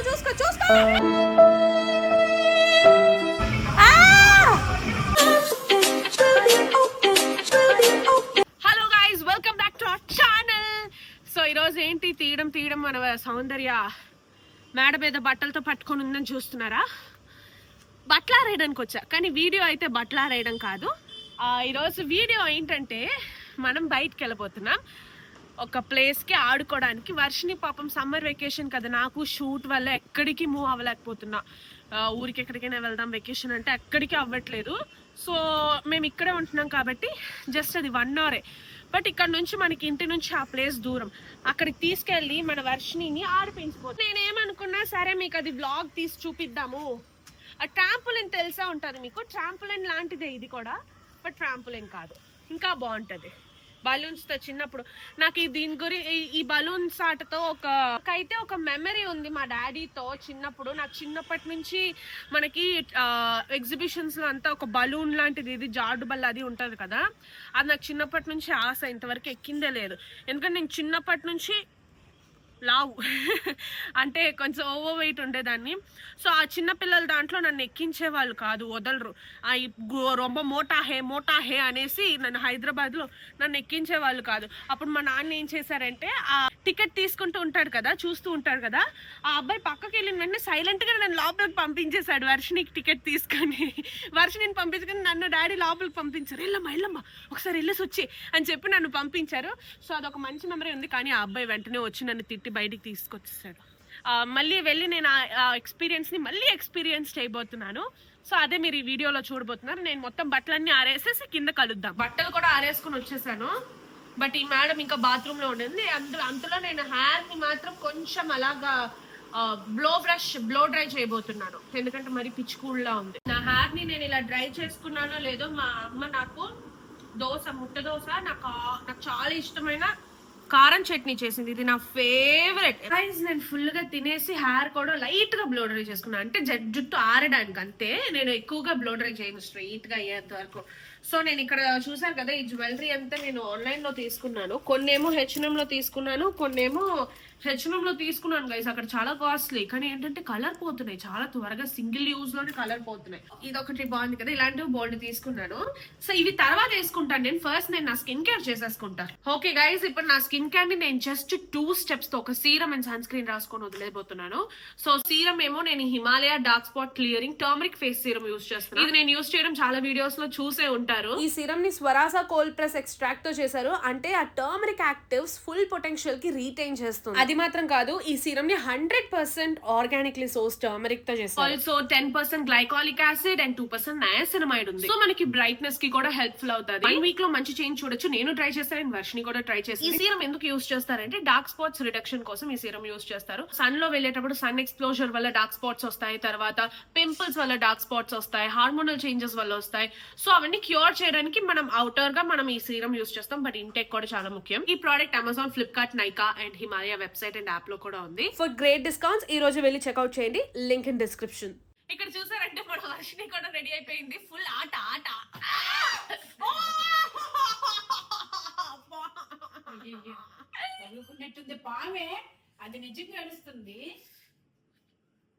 చూసుకో. Hello guys, welcome back to our channel. So ఈరోజు ఏంటి తీయడం మన సౌందర్య మేడ మీద బట్టలతో పట్టుకొని ఉందని చూస్తున్నారా? బట్టలు ఆరేయడానికి వచ్చా, కానీ వీడియో అయితే బట్టలు ఆరేయడం కాదు. ఈరోజు వీడియో ఏంటంటే మనం బయటికి వెళ్ళిపోతున్నాం ఒక ప్లేస్కి ఆడుకోవడానికి. వర్షిని పాపం సమ్మర్ వెకేషన్ కదా, నాకు షూట్ వల్ల ఎక్కడికి మూవ్ అవ్వలేకపోతున్నా. ఊరికి ఎక్కడికైనా వెళ్దాం వెకేషన్ అంటే ఎక్కడికి అవ్వట్లేదు. సో మేము ఇక్కడే ఉంటున్నాం కాబట్టి జస్ట్ అది 1 అవరే. బట్ ఇక్కడ నుంచి మనకి ఇంటి నుంచి ఆ ప్లేస్ దూరం. అక్కడికి తీసుకెళ్ళి మన వర్షిని ఆడిపించిపోతుంది. నేనేమనుకున్నా, సరే మీకు అది వ్లాగ్ తీసి చూపిద్దాము. ఆ ట్రాంపులిన్ తెలిసే ఉంటుంది మీకు, ట్రాంపులిన్ లాంటిదే ఇది కూడా, బట్ ట్రాంపులిన్ కాదు, ఇంకా బాగుంటుంది. బలూన్స్తో చిన్నప్పుడు నాకు దీని గురించి ఈ బలూన్స్ ఆటతో ఒక మెమరీ ఉంది మా డాడీతో. చిన్నప్పుడు నాకు చిన్నప్పటి నుంచి మనకి ఎగ్జిబిషన్స్లో అంతా ఒక బలూన్ లాంటిది, ఇది జాడు బల్ల అది ఉంటుంది కదా, అది నాకు చిన్నప్పటి నుంచి ఆశ. ఇంతవరకు ఎక్కిందే లేదు, ఎందుకంటే నేను చిన్నప్పటి నుంచి లావు అంటే కొంచెం ఓవర్ వెయిట్ ఉండేదాన్ని. సో ఆ చిన్నపిల్లల దాంట్లో నన్ను ఎక్కించే వాళ్ళు కాదు, వదలరు. రొంబ మోటా హే అనేసి నన్ను హైదరాబాద్లో నన్ను ఎక్కించే వాళ్ళు కాదు. అప్పుడు మా నాన్న ఏం చేశారంటే, ఆ టికెట్ తీసుకుంటూ ఉంటాడు కదా, చూస్తూ ఉంటాడు కదా, ఆ అబ్బాయి పక్కకి వెళ్ళిన వెంటనే సైలెంట్గా నన్ను లోపలికి పంపించేశాడు. వర్షినికి టికెట్ తీసుకొని వర్షిని పంపించుకొని నన్ను డాడీ లోపలికి పంపించారు. వెళ్ళమ్మా ఒకసారి వెళ్ళేసి వచ్చి అని చెప్పి నన్ను పంపించారు. సో అదొక మంచి మెమరీ ఉంది. కానీ ఆ అబ్బాయి వెంటనే వచ్చి నన్ను తిట్టి బయటికి తీసుకొచ్చేసాడు. మళ్ళీ వెళ్ళి నేను ఆ ఎక్స్పీరియన్స్ని మళ్ళీ ఎక్స్పీరియన్స్ చేయబోతున్నాను. సో అదే మీరు ఈ వీడియోలో చూడబోతున్నారు. నేను మొత్తం బట్టలన్నీ ఆరేసేసి కింద కలుద్దాం. బట్టలు కూడా ఆరేసుకుని వచ్చేసాను. బట్ ఈ మేడం ఇంకా బాత్రూంలో ఉండింది. అంతలో నేను హెయిర్ని మాత్రం కొంచెం అలాగా బ్లో డ్రై చేయబోతున్నాను, ఎందుకంటే మరి పిచ్చుకూళ్ళ ఉంది. నా హెయిర్ని నేను ఇలా డ్రై చేసుకున్నానో లేదో, మా అమ్మ నాకు ముట్ట దోశ నాకు చాలా ఇష్టమైన కారం చట్నీ చేసింది. ఇది నా ఫేవరెట్. నేను ఫుల్ గా తినేసి హెయిర్ కూడా లైట్ గా బ్లో డ్రై చేసుకున్నాను, అంటే జుట్టు ఆరడానికి అంతే. నేను ఎక్కువగా బ్లో డ్రై చేయను, స్ట్రైట్ గా అయ్యేంత వరకు. సో నేను ఇక్కడ చూసాను కదా, ఈ జ్యువెలరీ అంతా నేను ఆన్లైన్ లో తీసుకున్నాను. కొన్నేమో H&M లో తీసుకున్నాను, కొన్నేమో H&M లో తీసుకున్నాను గైస్. అక్కడ చాలా కాస్ట్లీ, కానీ ఏంటంటే కలర్ పోతున్నాయి చాలా త్వరగా, సింగిల్ యూజ్ లోనే కలర్ పోతున్నాయి. ఇది ఒకటి బాగుంది కదా, ఇలాంటివి బోల్డ్ తీసుకున్నాను. సో ఇవి తర్వాత వేసుకుంటాను నేను. ఫస్ట్ నేను నా స్కిన్ కేర్ చేసేసుకుంటాను. ఓకే గైస్, ఇప్పుడు నా స్కిన్ కేర్ ని నేను జస్ట్ 2 స్టెప్స్ తో ఒక సీరం అండ్ సన్ స్క్రీన్ రాసుకొని వదిలేబోతున్నాను. సో సీరం ఏమో నేను Himalaya dark spot clearing turmeric face serum use చేస్తాను. ఇది నేను యూజ్ చేయడం చాలా వీడియోస్ లో చూసే ఉంటారు. ఈ సీరం ని స్వరాసా కోల్డ్ ప్రెస్ ఎక్స్ట్రాక్ట్ తో చేశారు, అంటే ఆ టర్మరిక్ యాక్టివ్స్ ఫుల్ పొటెన్షియల్ కి రీటైన్ చేస్తుంది. అది మాత్రం కాదు, ఈ సీరం ని 100% ఆర్గానిక్లీ సోర్స్ టర్మరిక్ తో చేశారు. Also 10% glycolic acid and 2% niacinamide ఉంది. సో మనకి బ్రైట్నెస్ కి కూడా హెల్ప్ఫుల్ అవుతుంది. 1 వీక్ లో మంచి చేంజ్ చూడొచ్చు. నేను ట్రై చేస్తాను, వర్షిని కూడా ట్రై చేస్తాను. ఈ సీరం ఎందుకు యూజ్ చేస్తారంటే డార్క్ స్పాట్స్ రిడక్షన్ కోసం ఈ సీరం యూజ్ చేస్తారు. సన్ లో వెళ్ళేటప్పుడు సన్ ఎక్స్ప్లోజర్ వల్ల డార్క్ స్పాట్స్ వస్తాయి, తర్వాత పింపుల్స్ వల్ల డార్క్ స్పాట్స్ వస్తాయి, హార్మోనల్ చేంజెస్ వల్ల వస్తాయి. సో అవన్నీ క్యూర్ చేయడానికి మనం అవుటర్ గా మనం ఈ సీరం యూజ్ చేస్తాం, బట్ ఇంటెక్ కూడా చాలా ముఖ్యం. ఈ product Amazon, Flipkart, Nykaa and Himalaya website and app లో కూడా ఉంది. ఫర్ గ్రేట్ డిస్కౌంట్స్ ఈ రోజు వెళ్ళి చెక్అవుట్ చేయండి, లింక్ ఇన్ డిస్క్రిప్షన్. ఇక్కడ చూసారంటే మన వర్షిని కూడా రెడీ అయిపోయింది. ఫుల్ ఆట చదువుకున్నట్టుంది పామే, అది నిజంగా ఏడుస్తుంది.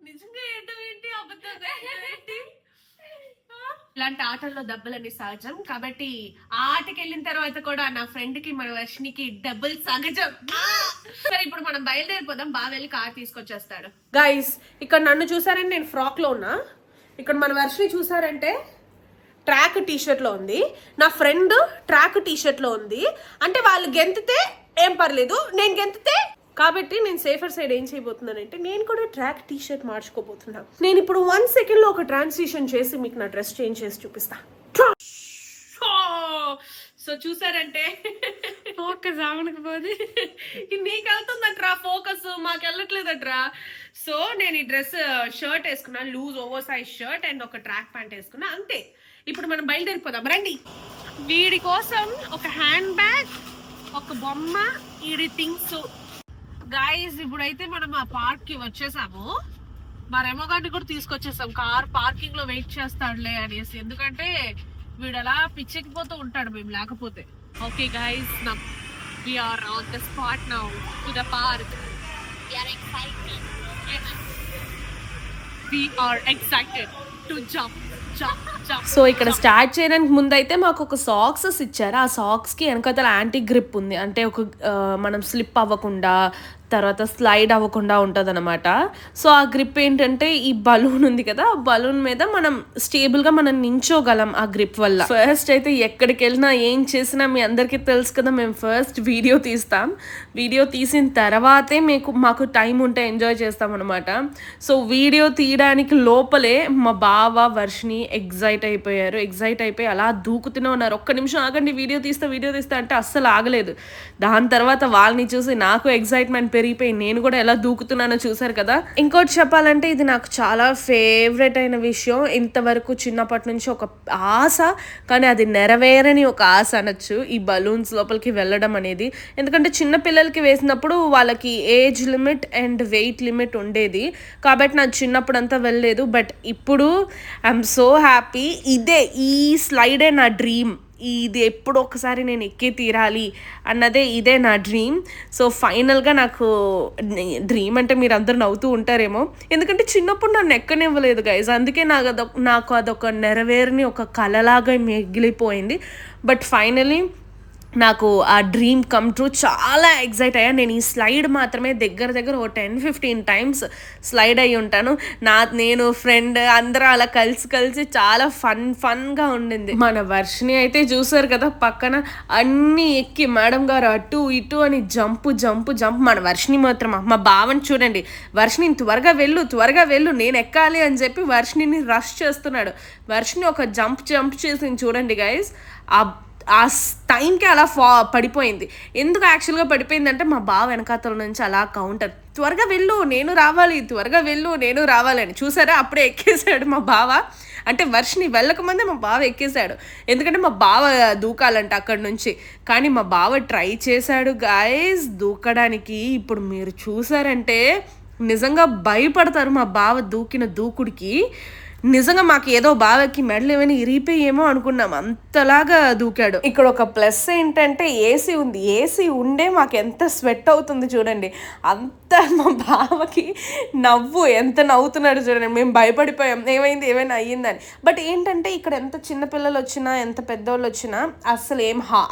నిజంగా ఏంటి అబద్ధం ఏంటి? ఇలాంటి ఆటల్లో దెబ్బలన్నీ సహజం, కాబట్టి ఆ ఆటకి వెళ్ళిన తర్వాత కూడా నా ఫ్రెండ్ కి మన వర్షినికి డబ్బులు సహజం. సరే ఇప్పుడు మనం బయలుదేరిపోదాం. బాగా వెళ్ళి కార్ తీసుకొచ్చేస్తాడు. గైస్ ఇక్కడ నన్ను చూసారంటే నేను ఫ్రాక్ లో ఉన్నా, ఇక్కడ మన వర్షిని చూసారంటే ట్రాక్ టీ షర్ట్ లో ఉంది, నా ఫ్రెండ్ ట్రాక్ టీ షర్ట్ లో ఉంది. అంటే వాళ్ళు గెంతితే ఏం పర్లేదు, నేను గెంతితే కాబట్టి నేను సేఫర్ సైడ్ ఏం చేయబోతున్నానంటే నేను కూడా ట్రాక్ టీ షర్ట్ మార్చుకోబోతున్నా. నేను ఇప్పుడు 1 సెకండ్ లో ఒక ట్రాన్సిషన్ చేసి మీకు నా డ్రెస్ చేంజ్ చేసి చూపిస్తా. సో చూసారంటే ఫోకస్ అవనకపోతే నీకు వెళ్తుందట్రా ఫోకస్, మాకు వెళ్ళట్లేదట్రా. సో నేను ఈ డ్రెస్ షర్ట్ వేసుకున్నా, loose over size shirt and ఒక ట్రాక్ ప్యాంట్ వేసుకున్నా, అంతే. ఇప్పుడు మనం బయలుదేరిపోదాం రండి. వీడి కోసం ఒక హ్యాండ్ బ్యాగ్, ఒక బొమ్మ, ఈడి థింగ్స్. గైస్ ఇప్పుడైతే మనం ఆ పార్క్ కి వచ్చేసాము. మా రెమో గారిని కూడా తీసుకొచ్చేసాం, కార్ పార్కింగ్ లో వెయిట్ చేస్తాడులే అనేసి, ఎందుకంటే వీడు అలా పిచ్చెక్కిపోతూ ఉంటాడు మేము లేకపోతే. Okay guys, we are on the spot now to the park. We are excited. we are excited to jump. So ఇక్కడ స్టార్ట్ చేయడానికి ముందు అయితే మాకు ఒక సాక్సెస్ ఇచ్చారు. ఆ సాక్స్కి వెనకతల యాంటీ గ్రిప్ ఉంది, అంటే ఒక మనం స్లిప్ అవ్వకుండా తర్వాత స్లైడ్ అవ్వకుండా ఉంటుంది అనమాట. సో ఆ గ్రిప్ ఏంటంటే ఈ బలూన్ ఉంది కదా, ఆ బలూన్ మీద మనం స్టేబుల్గా మనం నించోగలం ఆ గ్రిప్ వల్ల. ఫస్ట్ అయితే ఎక్కడికి వెళ్ళినా ఏం చేసినా మీ అందరికీ తెలుసు కదా, మేము ఫస్ట్ వీడియో తీస్తాం. వీడియో తీసిన తర్వాతే మాకు టైం ఉంటే ఎంజాయ్ చేస్తాం అనమాట. సో వీడియో తీయడానికి లోపలే మా బావ వర్షిని ఎగ్జైట్ అయిపోయి అలా దూకుతూనే ఉన్నారు. ఒక్క నిమిషం ఆగండి, వీడియో తీస్తా అంటే అస్సలు ఆగలేదు. దాని తర్వాత వాళ్ళని చూసి నాకు ఎగ్జైట్మెంట్ పెరిగిపోయి నేను కూడా ఎలా దూకుతున్నానో చూసారు కదా. ఇంకోటి చెప్పాలంటే ఇది నాకు చాలా ఫేవరెట్ అయిన విషయం. ఇంతవరకు చిన్నప్పటి నుంచి ఒక ఆశ, కానీ అది నెరవేరని ఒక ఆశ అనొచ్చు, ఈ బలూన్స్ లోపలికి వెళ్ళడం అనేది. ఎందుకంటే చిన్న పిల్లలకి వేసినప్పుడు వాళ్ళకి age limit and wait limit ఉండేది కాబట్టి నాకు చిన్నప్పుడు అంతా వెళ్ళలేదు. బట్ ఇప్పుడు ఐఎమ్ సో హ్యాపీ. ఈ స్లైడే నా డ్రీమ్. ఇది ఎప్పుడు ఒకసారి నేను ఎక్కి తీరాలి అన్నదే ఇదే నా డ్రీమ్. సో ఫైనల్గా నాకు డ్రీమ్ అంటే మీరు అందరూ నవ్వుతూ ఉంటారేమో, ఎందుకంటే చిన్నప్పుడు నన్ను ఎక్కనివ్వలేదు గైజ్. అందుకే నాకు అదొక నెరవేరని ఒక కలలాగా మిగిలిపోయింది. బట్ ఫైనలీ నాకు ఆ డ్రీమ్ కమ్ ట్రూ. చాలా ఎగ్జైట్ అయ్యా నేను. ఈ స్లైడ్ మాత్రమే దగ్గర ఓ 10-15 టైమ్స్ స్లైడ్ అయ్యి ఉంటాను. నేను ఫ్రెండ్ అందరూ అలా కలిసి చాలా ఫన్గా ఉండింది. మన వర్షిని అయితే చూసారు కదా, పక్కన అన్నీ ఎక్కి మేడం గారు అటు ఇటు అని జంపు. మన వర్షిని మాత్రం మా బావని చూడండి, వర్షిని త్వరగా వెళ్ళు నేను ఎక్కాలి అని చెప్పి వర్షిని రష్ చేస్తున్నాడు. వర్షిని ఒక జంప్ చేసింది చూడండి గైస్. ఆ టైంకి అలా పడిపోయింది. ఎందుకు యాక్చువల్గా పడిపోయిందంటే మా బావ వెనకాతల నుంచి అలా కౌంటర్, త్వరగా వెళ్ళు నేను రావాలి అని. చూసారా, అప్పుడే ఎక్కేసాడు మా బావ. అంటే వర్షిని వెళ్ళకముందే మా బావ ఎక్కేసాడు, ఎందుకంటే మా బావ దూకాలంట అక్కడి నుంచి. కానీ మా బావ ట్రై చేశాడు గైస్ దూకడానికి. ఇప్పుడు మీరు చూసారంటే నిజంగా భయపడతారు మా బావ దూకిన దూకుడికి. నిజంగా మాకు ఏదో బావకి మెడలు ఏమైనా ఇరిగిపోయేమో అనుకున్నాం, అంతలాగా దూకాడు. ఇక్కడ ఒక ప్లస్ ఏంటంటే ఏసీ ఉంది. ఏసీ ఉండే మాకు ఎంత స్వెట్ అవుతుంది చూడండి. అంత మా బావకి ఎంత నవ్వుతున్నాడు చూడండి. మేము భయపడిపోయాం ఏమైనా అయ్యిందని. బట్ ఏంటంటే ఇక్కడ ఎంత చిన్నపిల్లలు వచ్చినా ఎంత పెద్దోళ్ళు వచ్చినా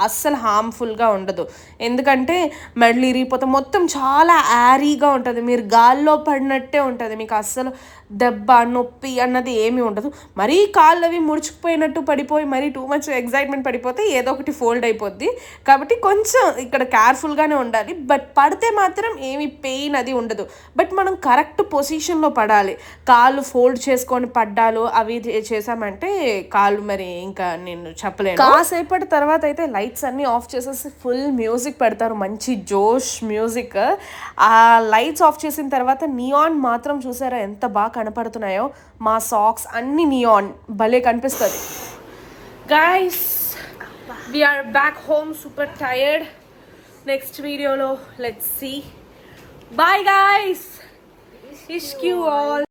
అస్సలు హార్మ్ఫుల్గా ఉండదు. ఎందుకంటే మెడలు ఇరిగిపోతే మొత్తం చాలా యారీగా ఉంటుంది, మీరు గాల్లో పడినట్టే ఉంటుంది. మీకు అస్సలు దెబ్బ నొప్పి అన్నది ఏమీ ఉండదు. మరీ కాళ్ళు అవి ముడుచుకుపోయినట్టు పడిపోయి మరీ టూ మచ్ ఎగ్జైట్మెంట్ పడిపోతే ఏదో ఒకటి ఫోల్డ్ అయిపోద్ది. కాబట్టి కొంచెం ఇక్కడ కేర్ఫుల్గానే ఉండాలి. బట్ పడితే మాత్రం ఏమి పెయిన్ అది ఉండదు. బట్ మనం కరెక్ట్ పొజిషన్లో పడాలి. కాళ్ళు ఫోల్డ్ చేసుకొని పడ్డాలు అవి చేసామంటే కాళ్ళు మరి ఇంకా నేను చెప్పలేను. కాసేపటి తర్వాత అయితే లైట్స్ అన్నీ ఆఫ్ చేసేసి ఫుల్ మ్యూజిక్ పెడతారు, మంచి జోష్ మ్యూజిక్. ఆ లైట్స్ ఆఫ్ చేసిన తర్వాత నియాన్ మాత్రం చూసారా ఎంత బాగా కనపడుతున్నాయో. మా సాక్స్ అన్ని నియాన్ భలే కనిపిస్తుంది. Guys we are back home, super tired. Next video lo let's see. Bye guys, ishq you all.